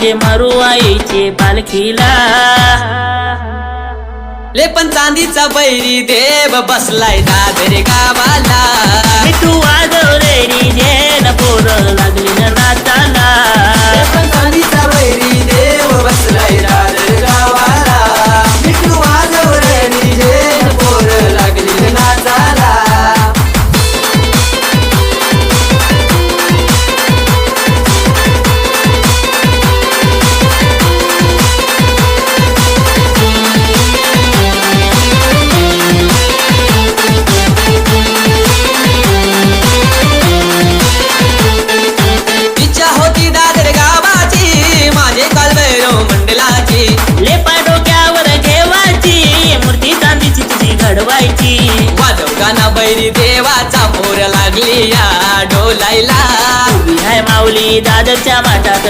माझे मरुआईचे पालखीला. ले पण चांदीचा बैरी देव बसलाय दादर गावाला. मिठू वाजव रे डीजे न पोरं लागली न नाचाला. ले पण चांदीचा बैरी देव बसलाय दादर गावाला. मिठू वाजव रे डीजे पोरं लागली नाचाला. इच्छा होती दादर गावाची माझे कालभैरव मंडलाची. लेपा डोक्यावर ठेवायची मूर्ती चांदीची तुझी घडवायची. वाजव गाणं बैरी देवाचा पोर लागली या डोलायला. उभी आहे माऊली दादरच्या माठात.